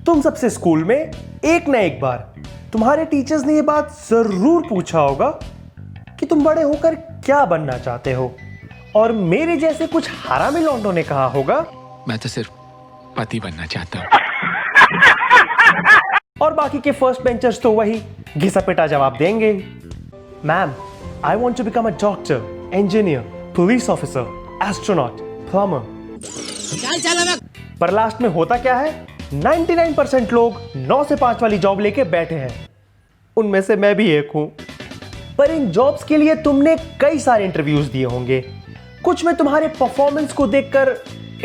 तुम सबसे स्कूल में एक ना एक बार तुम्हारे टीचर्स ने यह बात जरूर पूछा होगा कि तुम बड़े होकर क्या बनना चाहते हो, और मेरे जैसे कुछ हरामी लौंडों ने कहा होगा मैं तो सिर्फ पति बनना चाहता हूँ। और बाकी के फर्स्ट बेंचर्स तो वही घिसा पिटा जवाब देंगे, ma'am I want to become a doctor, engineer, police officer, astronaut, plumber. पर लास्ट में होता क्या है, 99% लोग 9 से 5 वाली जॉब लेके बैठे हैं, उनमें से मैं भी एक हूं। पर इन जॉब्स के लिए तुमने कई सारे इंटरव्यूज दिए होंगे, कुछ में तुम्हारे परफॉर्मेंस को देखकर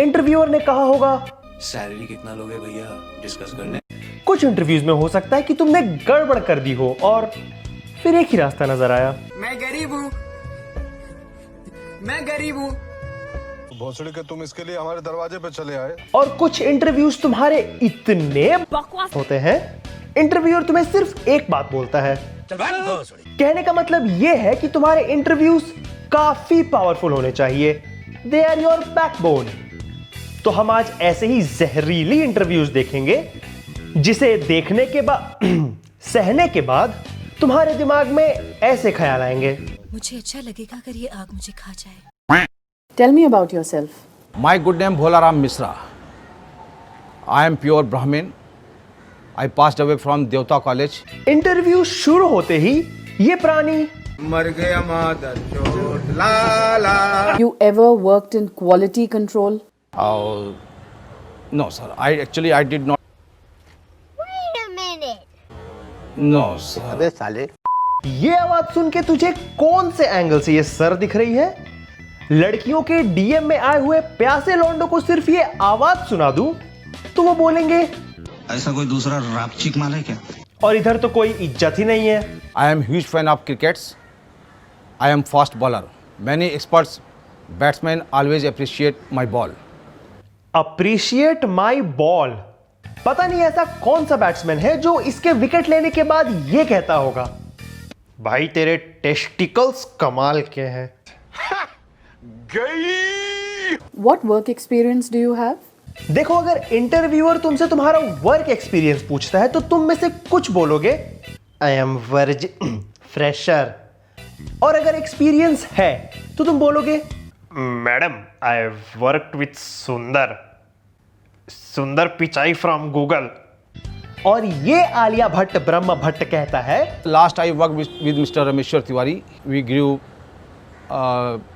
इंटरव्यूअर ने कहा होगा सैलरी कितना लोगे भैया, डिस्कस करने। कुछ इंटरव्यूज में हो सकता है कि तुमने गड़बड़ कर दी हो और फिर एक ही रास्ता नजर आया, मैं गरीब हूँ। भोसड़ी के तुम इसके लिए हमारे दरवाजे पे चले आए। और कुछ इंटरव्यूज तुम्हारे इतने बकवास होते हैं, इंटरव्यूअर तुम्हें सिर्फ एक बात बोलता है। कहने का मतलब यह है कि तुम्हारे इंटरव्यूज काफी पावरफुल होने चाहिए, दे आर योर बैकबोन। तो हम आज ऐसे ही जहरीली इंटरव्यूज देखेंगे जिसे देखने के बाद सहने के बाद तुम्हारे दिमाग में ऐसे ख्याल आएंगे, मुझे अच्छा लगेगा अगर ये आग मुझे खा जाए। Tell me about yourself. My good name Bholaram Misra. I am pure Brahmin. I passed away from Devta College. Interview शुरू होते ही ये प्राणी मर गया मादर चोट लाला। You ever worked in quality control? No, sir. I did not. Wait a minute. No, sir. अबे साले, ये आवाज सुन के तुझे कौन से एंगल से ये सर दिख रही है? लड़कियों के डीएम में आए हुए प्यासे लौंडों को सिर्फ ये आवाज सुना दूं तो वो बोलेंगे ऐसा कोई दूसरा रैप चिक माल है क्या? और इधर तो कोई इज्जत ही नहीं है। I am huge fan of crickets. I am fast bowler. Many experts batsmen always appreciate my ball. Appreciate my ball, पता नहीं ऐसा कौन सा बैट्समैन है जो इसके विकेट लेने के बाद ये कहता होगा, भाई तेरे टेस्टिकल्स कमाल के हैं। What work experience do you have? देखो, अगर इंटरव्यूअर तुमसे तुम्हारा वर्क एक्सपीरियंस पूछता है तो तुम में से कुछ बोलोगे आई एम फ्रेशर, और अगर एक्सपीरियंस है तो तुम बोलोगे मैडम आई वर्कड विथ सुंदर पिचाई फ्रॉम गूगल। और ये आलिया भट्ट ब्रह्म भट्ट कहता है Last I worked with Mr. Rameshwar Tiwari. We grew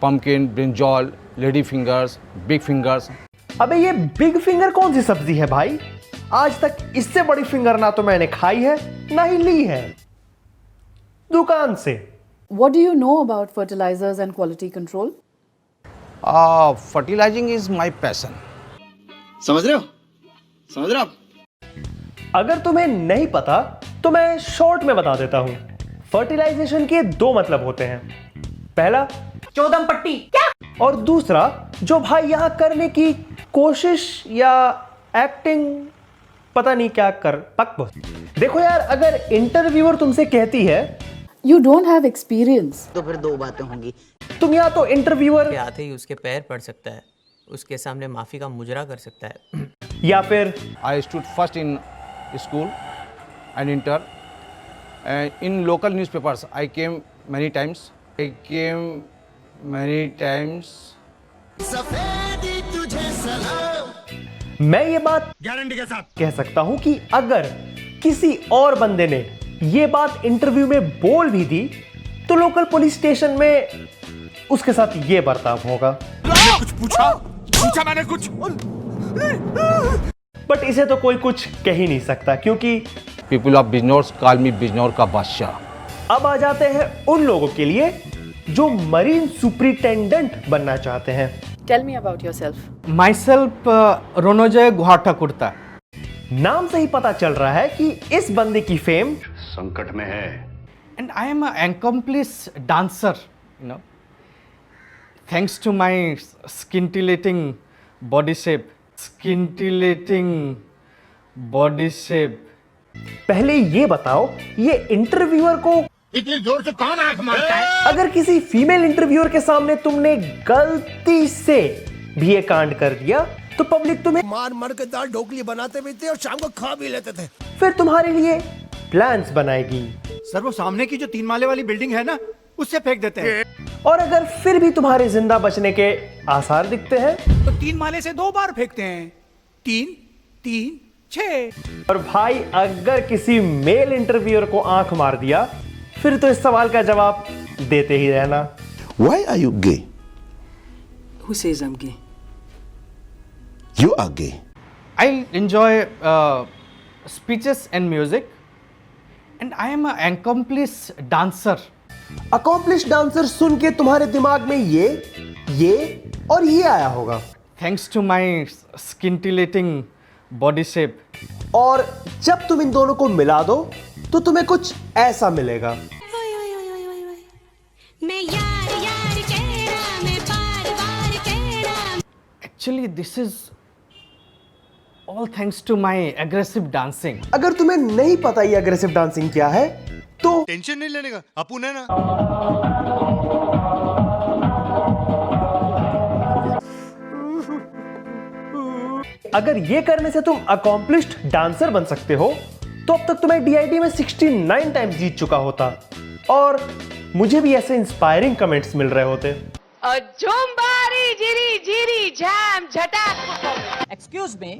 pumpkin, brinjal, lady fingers, big fingers. अबे ये बिग फिंगर कौन सी सब्जी है भाई, आज तक इससे बड़ी फिंगर ना तो मैंने खाई है ना ही ली है दुकान से। What do you know about fertilizers and quality control? Fertilizing is my passion. समझ रहे हो? अगर तुम्हें नहीं पता तो मैं शॉर्ट में बता देता हूं। फर्टिलाइजेशन के दो मतलब होते हैं, पहला चौदम पट्टी क्या, और दूसरा जो भाई यहां करने की कोशिश या एक्टिंग पता नहीं क्या कर पक। देखो यार, अगर इंटरव्यूअर तुमसे कहती है You don't have experience. तो फिर दो बातें होंगी। तुम या तो इंटरव्यूअर के आते ही उसके पैर पड़ सकता है, उसके सामने माफी का मुजरा कर सकता है, या फिर I stood first in school and inter. In local newspapers, I came many times. मैं ये बात गारंटी के साथ कह सकता हूं कि अगर किसी और बंदे ने ये बात इंटरव्यू में बोल भी दी तो लोकल पुलिस स्टेशन में उसके साथ ये बर्ताव होगा। कुछ पूछा मैंने कुछ। बट इसे तो कोई कुछ कह ही नहीं सकता क्योंकि People of Bijnor call me Bijnor का बादशाह। अब आ जाते हैं उन लोगों के लिए जो मरीन सुपरिटेंडेंट बनना चाहते हैं। Tell me about yourself. Myself रोनोजय गुहा ठाकुरता। नाम से ही पता चल रहा है कि इस बंदे की फेम संकट में है। And I am an accomplished dancer, you know. Thanks to my scintillating body shape. पहले ये बताओ, ये इंटरव्यूअर को इतनी जोर से कौन आंख मारता है? अगर किसी फीमेल इंटरव्यूअर के सामने तुमने गलती से भी ये कांड कर दिया तो पब्लिक तुम्हें मार मार के दाल ढोकली बनाते भी थे और शाम को खा भी लेते थे। फिर तुम्हारे लिए प्लान्स बनाएगी। सर वो सामने की जो 3 माले वाली बिल्डिंग है ना, उससे फेंक देते हैं। और अगर फिर भी तुम्हारे जिंदा बचने के आसार दिखते हैं तो 3 माले से 2 बार फेंकते हैं। 3 3 6। और भाई अगर किसी मेल इंटरव्यूअर को आंख मार दिया, फिर तो इस सवाल का जवाब देते ही रहना। Why are you gay? Who says I'm gay? You are gay. I enjoy speeches and music, and I am an accomplished dancer. Accomplish dancer सुन के तुम्हारे दिमाग में ये और ये आया होगा। Thanks to my scintillating body shape. और जब तुम इन दोनों को मिला दो तो तुम्हें कुछ ऐसा मिलेगा। मैं यार यार कहना, मैं बार बार कहना। Actually, this is all thanks to my aggressive dancing. अगर तुम्हें नहीं पता ये अग्रेसिव डांसिंग क्या है तो टेंशन नहीं लेने का, अपुन है ना। अगर ये करने से तुम अकॉम्प्लिश्ड डांसर बन सकते हो तो अब तक तुम्हें DID में 69 टाइम्स जीत चुका होता और मुझे भी ऐसे इंस्पायरिंग कमेंट्स मिल रहे होते। Excuse me,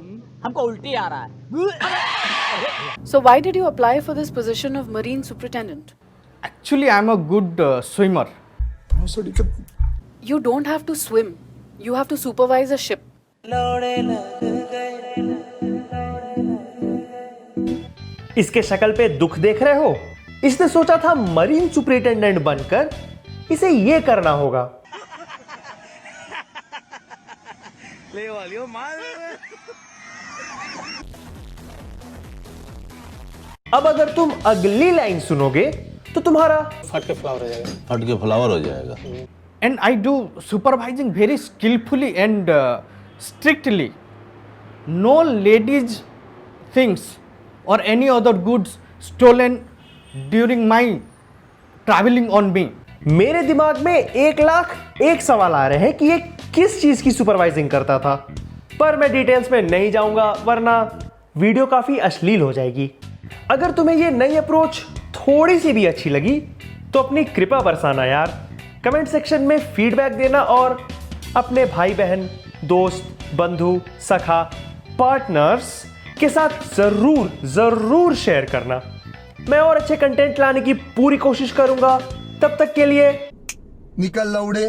हमको उल्टी आ रहा है। So why did you apply for this position of Marine Superintendent? Actually, I am a good swimmer. You don't have to swim. You have to supervise a ship. इसके शक्ल पे दुख देख रहे हो? इसने सोचा था मरीन सुपरिटेंडेंट बनकर इसे ये करना होगा। अब अगर तुम अगली लाइन सुनोगे तो तुम्हारा फट के फ्लावर हो जाएगा। And I do supervising very skillfully and strictly. No ladies' things or any other goods stolen during my traveling on me. मेरे दिमाग में 1,00,001 सवाल आ रहे हैं कि ये किस चीज की सुपरवाइजिंग करता था, पर मैं डिटेल्स में नहीं जाऊंगा वरना वीडियो काफी अश्लील हो जाएगी। अगर तुम्हें ये नई अप्रोच थोड़ी सी भी अच्छी लगी तो अपनी कृपा बरसाना यार, कमेंट सेक्शन में फीडबैक देना और अपने भाई बहन, दोस्त, बंधु, सखा, पार्टनर्स के साथ जरूर शेयर करना। मैं और अच्छे कंटेंट लाने की पूरी कोशिश करूंगा। तब तक के लिए निकल लौड़े।